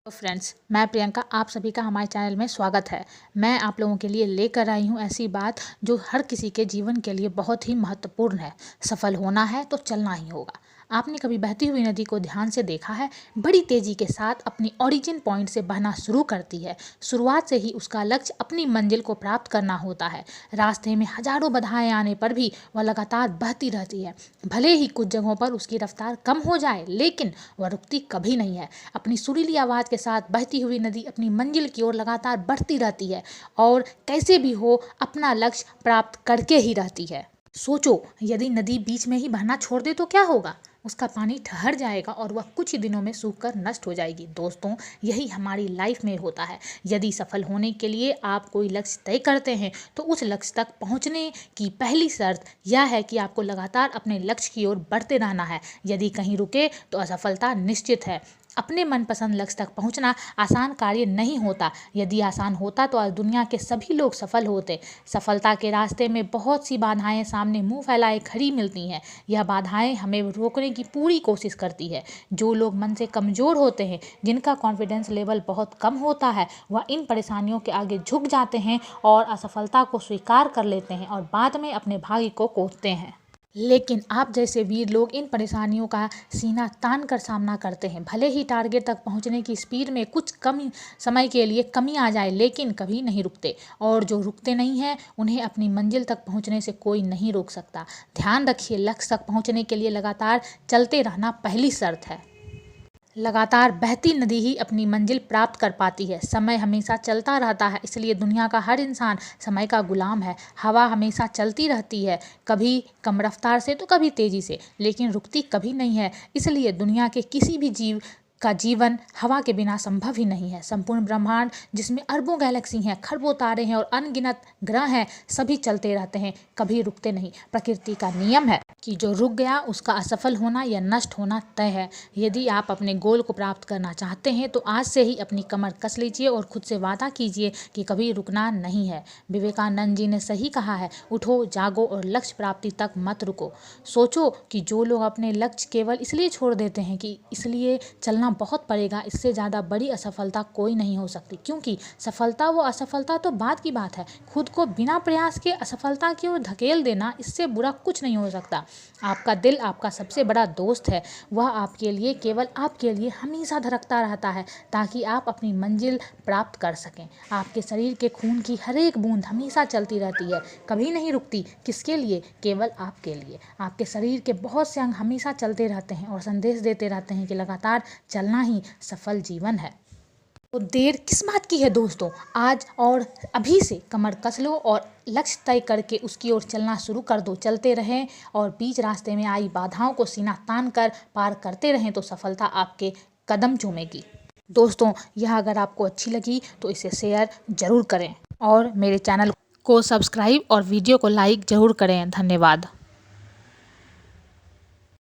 Friends, मैं प्रियंका आप सभी का हमारे चैनल में स्वागत है। मैं आप लोगों के लिए लेकर आई हूँ ऐसी बात जो हर किसी के जीवन के लिए बहुत ही महत्वपूर्ण है। सफल होना है तो चलना ही होगा। आपने कभी बहती हुई नदी को ध्यान से देखा है? बड़ी तेजी के साथ अपनी ओरिजिन पॉइंट से बहना शुरू करती है। शुरुआत से ही उसका लक्ष्य अपनी मंजिल को प्राप्त करना होता है। रास्ते में हजारों बाधाएं आने पर भी वह लगातार बहती रहती है। भले ही कुछ जगहों पर उसकी रफ्तार कम हो जाए, लेकिन वह रुकती कभी नहीं है। अपनी सुरीली आवाज़ के साथ बहती हुई नदी अपनी मंजिल की ओर लगातार बढ़ती रहती है और कैसे भी हो अपना लक्ष्य प्राप्त करके ही रहती है। सोचो, यदि नदी बीच में ही बहना छोड़ दे तो क्या होगा? उसका पानी ठहर जाएगा और वह कुछ ही दिनों में सूखकर नष्ट हो जाएगी। दोस्तों, यही हमारी लाइफ में होता है। यदि सफल होने के लिए आप कोई लक्ष्य तय करते हैं तो उस लक्ष्य तक पहुंचने की पहली शर्त यह है कि आपको लगातार अपने लक्ष्य की ओर बढ़ते रहना है। यदि कहीं रुके तो असफलता निश्चित है। अपने मनपसंद लक्ष्य तक पहुंचना आसान कार्य नहीं होता। यदि आसान होता तो आज दुनिया के सभी लोग सफल होते। सफलता के रास्ते में बहुत सी बाधाएं सामने मुंह फैलाए खड़ी मिलती हैं। यह बाधाएं हमें रोकने की पूरी कोशिश करती है। जो लोग मन से कमज़ोर होते हैं, जिनका कॉन्फिडेंस लेवल बहुत कम होता है, वह इन परेशानियों के आगे झुक जाते हैं और असफलता को स्वीकार कर लेते हैं और बाद में अपने भाग्य को कोसते हैं। लेकिन आप जैसे वीर लोग इन परेशानियों का सीना तान कर सामना करते हैं। भले ही टारगेट तक पहुंचने की स्पीड में कुछ कम समय के लिए कमी आ जाए, लेकिन कभी नहीं रुकते। और जो रुकते नहीं हैं, उन्हें अपनी मंजिल तक पहुंचने से कोई नहीं रोक सकता। ध्यान रखिए, लक्ष्य तक पहुंचने के लिए लगातार चलते रहना पहली शर्त है। लगातार बहती नदी ही अपनी मंजिल प्राप्त कर पाती है। समय हमेशा चलता रहता है, इसलिए दुनिया का हर इंसान समय का गुलाम है। हवा हमेशा चलती रहती है, कभी कम रफ्तार से तो कभी तेजी से, लेकिन रुकती कभी नहीं है। इसलिए दुनिया के किसी भी जीव का जीवन हवा के बिना संभव ही नहीं है। संपूर्ण ब्रह्मांड, जिसमें अरबों गैलेक्सी हैं, खरबों तारे हैं और अनगिनत ग्रह हैं, सभी चलते रहते हैं, कभी रुकते नहीं। प्रकृति का नियम है कि जो रुक गया उसका असफल होना या नष्ट होना तय है। यदि आप अपने गोल को प्राप्त करना चाहते हैं तो आज से ही अपनी कमर कस लीजिए और खुद से वादा कीजिए कि कभी रुकना नहीं है। विवेकानंद जी ने सही कहा है, उठो, जागो और लक्ष्य प्राप्ति तक मत रुको। सोचो कि जो लोग अपने लक्ष्य केवल इसलिए छोड़ देते हैं कि इसलिए चलना बहुत पड़ेगा, इससे ज़्यादा बड़ी असफलता कोई नहीं हो सकती। क्योंकि सफलता व असफलता तो बाद की बात है। खुद को बिना प्रयास के असफलता की ओर धकेल देना, इससे बुरा कुछ नहीं हो सकता। आपका दिल आपका सबसे बड़ा दोस्त है। वह आपके लिए, केवल आपके लिए हमेशा धड़कता रहता है ताकि आप अपनी मंजिल प्राप्त कर सकें। आपके शरीर के खून की हर एक बूंद हमेशा चलती रहती है, कभी नहीं रुकती। किसके लिए? केवल आपके लिए। आपके शरीर के बहुत से अंग हमेशा चलते रहते हैं और संदेश देते रहते हैं कि लगातार चलना ही सफल जीवन है। तो देर किस बात की है दोस्तों? आज और अभी से कमर कस लो और लक्ष्य तय करके उसकी ओर चलना शुरू कर दो। चलते रहें और बीच रास्ते में आई बाधाओं को सीना तान कर पार करते रहें तो सफलता आपके कदम चूमेगी। दोस्तों, यह अगर आपको अच्छी लगी तो इसे शेयर जरूर करें और मेरे चैनल को सब्सक्राइब और वीडियो को लाइक जरूर करें। धन्यवाद।